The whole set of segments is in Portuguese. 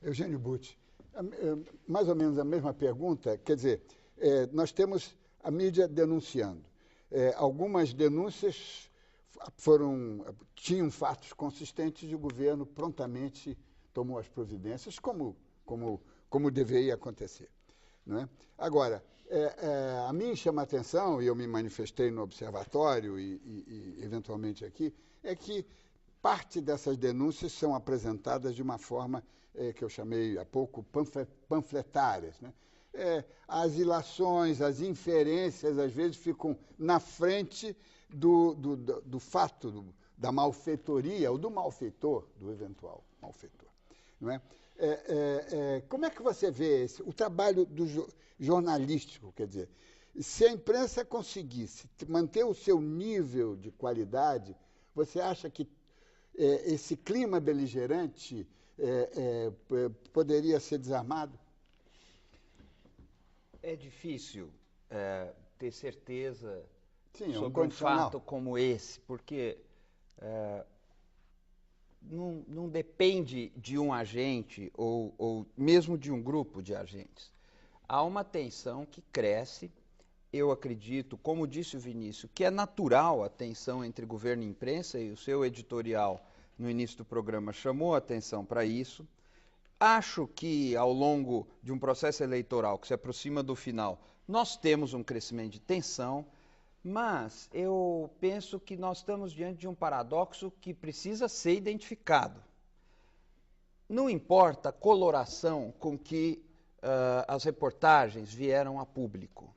Eugênio Butti, mais ou menos a mesma pergunta, quer dizer, nós temos a mídia denunciando. Algumas denúncias tinham fatos consistentes e o governo prontamente tomou as providências, como deveria acontecer. Não é? Agora, a mim chama a atenção, e eu me manifestei no observatório e eventualmente aqui, é que parte dessas denúncias são apresentadas de uma forma que eu chamei há pouco panfletárias. Né? As ilações, as inferências, às vezes, ficam na frente do fato, da malfeitoria, ou do malfeitor, do eventual malfeitor. Não é? Como é que você vê o trabalho jornalístico? Quer dizer, se a imprensa conseguisse manter o seu nível de qualidade, você acha que esse clima beligerante poderia ser desarmado? É difícil ter certeza Sim, sobre um fato como esse, porque não depende de um agente ou mesmo de um grupo de agentes. Há uma tensão que cresce. Eu acredito, como disse o Vinícius, que é natural a tensão entre governo e imprensa, e o seu editorial no início do programa chamou a atenção para isso. Acho que ao longo de um processo eleitoral que se aproxima do final, nós temos um crescimento de tensão, mas eu penso que nós estamos diante de um paradoxo que precisa ser identificado. Não importa a coloração com que as reportagens vieram a público.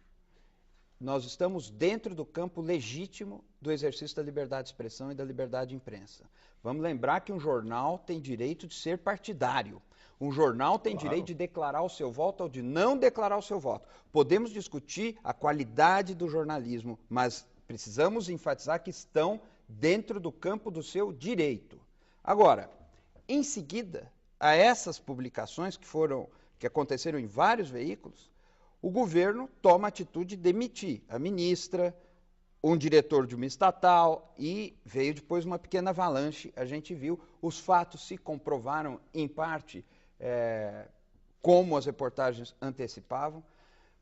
Nós estamos dentro do campo legítimo do exercício da liberdade de expressão e da liberdade de imprensa. Vamos lembrar que um jornal tem direito de ser partidário. Um jornal tem direito de declarar o seu voto ou de não declarar o seu voto. Podemos discutir a qualidade do jornalismo, mas precisamos enfatizar que estão dentro do campo do seu direito. Agora, em seguida a essas publicações que aconteceram em vários veículos, o governo toma a atitude de demitir a ministra, um diretor de uma estatal, e veio depois uma pequena avalanche. A gente viu, os fatos se comprovaram em parte como as reportagens antecipavam.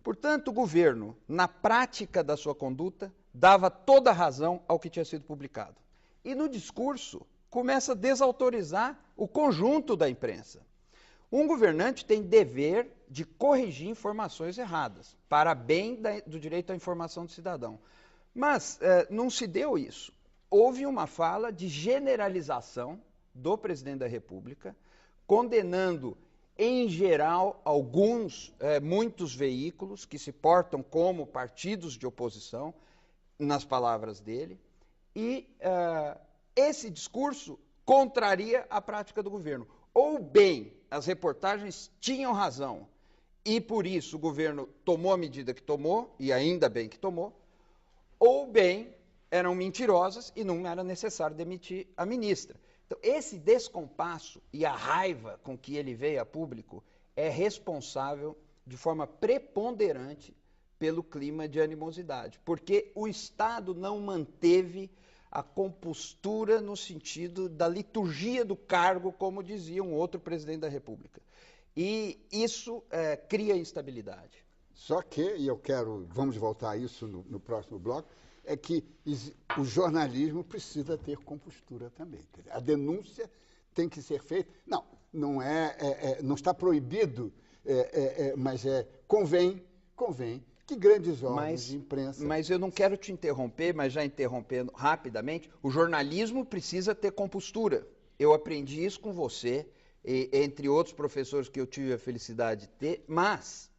Portanto, o governo, na prática da sua conduta, dava toda a razão ao que tinha sido publicado. E no discurso, começa a desautorizar o conjunto da imprensa. Um governante tem dever de corrigir informações erradas, para bem do direito à informação do cidadão. Mas não se deu isso. Houve uma fala de generalização do presidente da República, condenando, em geral, muitos veículos que se portam como partidos de oposição, nas palavras dele, e esse discurso contraria a prática do governo. Ou bem, as reportagens tinham razão, e por isso o governo tomou a medida que tomou, e ainda bem que tomou, ou bem, eram mentirosas e não era necessário demitir a ministra. Então, esse descompasso e a raiva com que ele veio a público é responsável de forma preponderante pelo clima de animosidade, porque o Estado não manteve a compostura no sentido da liturgia do cargo, como dizia um outro presidente da República. E isso cria instabilidade. Só que, e vamos voltar a isso no próximo bloco, é que o jornalismo precisa ter compostura também. A denúncia tem que ser feita. Não está proibido, mas convém que grandes órgãos de imprensa... Mas eu não quero te interromper, mas já interrompendo rapidamente, o jornalismo precisa ter compostura. Eu aprendi isso com você, entre outros professores que eu tive a felicidade de ter, mas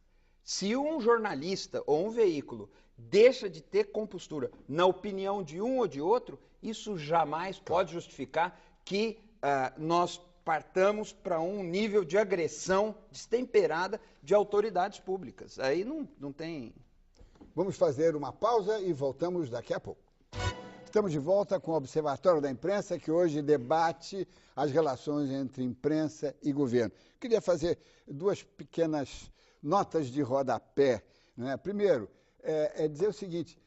se um jornalista ou um veículo deixa de ter compostura na opinião de um ou de outro, isso jamais pode justificar que nós partamos para um nível de agressão destemperada de autoridades públicas. Aí não tem... Vamos fazer uma pausa e voltamos daqui a pouco. Estamos de volta com o Observatório da Imprensa, que hoje debate as relações entre imprensa e governo. Queria fazer duas pequenas notas de rodapé. Né? Primeiro, dizer o seguinte: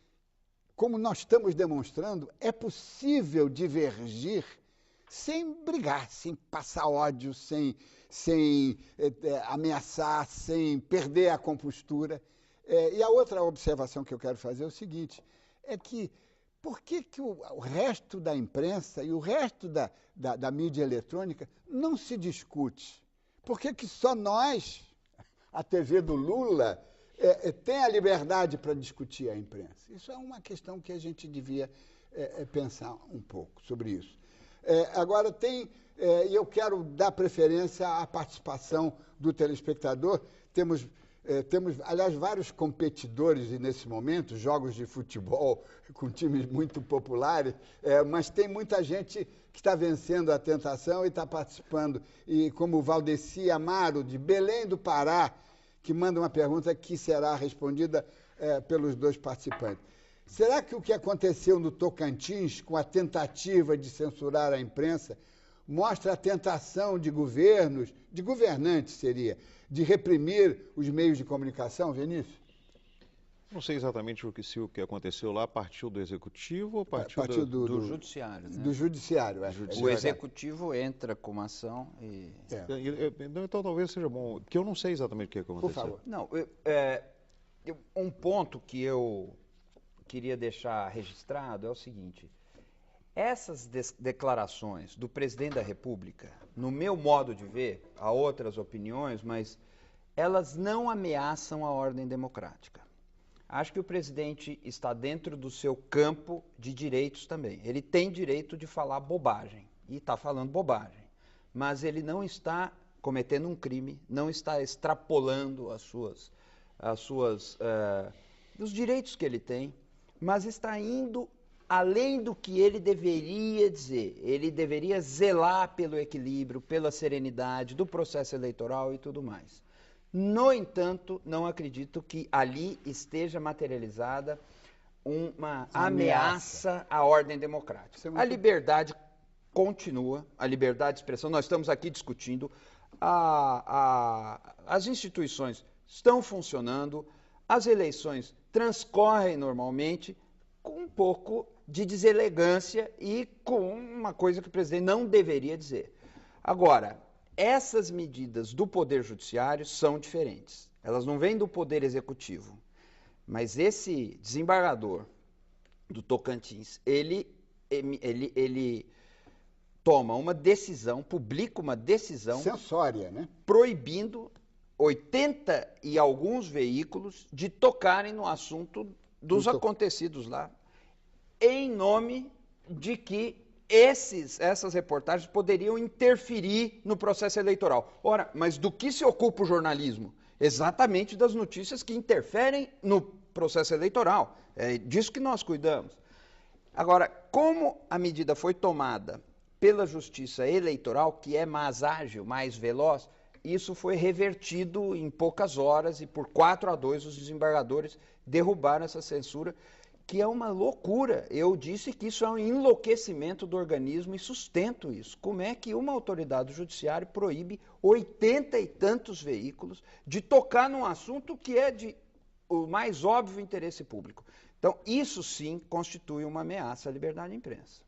como nós estamos demonstrando, é possível divergir sem brigar, sem passar ódio, sem ameaçar, sem perder a compostura. E a outra observação que eu quero fazer é o seguinte, é que por que o resto da imprensa e o resto da mídia eletrônica não se discute? Por que só nós, a TV do Lula, tem a liberdade para discutir a imprensa? Isso é uma questão que a gente devia pensar um pouco sobre isso. Agora e eu quero dar preferência à participação do telespectador. Temos, aliás, vários competidores nesse momento, jogos de futebol com times muito populares, mas tem muita gente que está vencendo a tentação e está participando. E como o Valdeci Amaro, de Belém do Pará, que manda uma pergunta que será respondida pelos dois participantes. Será que o que aconteceu no Tocantins, com a tentativa de censurar a imprensa, mostra a tentação de governos, de governantes seria, de reprimir os meios de comunicação, Vinícius? Não sei exatamente se o que aconteceu lá partiu do Executivo ou partiu do Judiciário. Né? Do Judiciário, O Executivo entra com uma ação e... Então talvez seja bom, porque eu não sei exatamente o que aconteceu. Por favor. Não, um ponto que eu queria deixar registrado é o seguinte: essas declarações do presidente da República, no meu modo de ver, há outras opiniões, mas elas não ameaçam a ordem democrática. Acho que o presidente está dentro do seu campo de direitos também. Ele tem direito de falar bobagem, e está falando bobagem, mas ele não está cometendo um crime, não está extrapolando os direitos que ele tem, mas está indo além do que ele deveria dizer. Ele deveria zelar pelo equilíbrio, pela serenidade do processo eleitoral e tudo mais. No entanto, não acredito que ali esteja materializada uma ameaça à ordem democrática. A liberdade continua, a liberdade de expressão, nós estamos aqui discutindo, as instituições estão funcionando, as eleições transcorrem normalmente, com um pouco de deselegância e com uma coisa que o presidente não deveria dizer. Agora, essas medidas do Poder Judiciário são diferentes. Elas não vêm do Poder Executivo. Mas esse desembargador do Tocantins, ele toma uma decisão, publica uma decisão... censória, né? Proibindo 80 e alguns veículos de tocarem no assunto dos acontecidos lá, em nome de que essas reportagens poderiam interferir no processo eleitoral. Ora, mas do que se ocupa o jornalismo? Exatamente das notícias que interferem no processo eleitoral. É disso que nós cuidamos. Agora, como a medida foi tomada pela Justiça Eleitoral, que é mais ágil, mais veloz, isso foi revertido em poucas horas e por 4-2 os desembargadores derrubaram essa censura, que é uma loucura. Eu disse que isso é um enlouquecimento do organismo e sustento isso. Como é que uma autoridade judiciária proíbe 80 e tantos veículos de tocar num assunto que é de o mais óbvio interesse público? Então, isso sim constitui uma ameaça à liberdade de imprensa.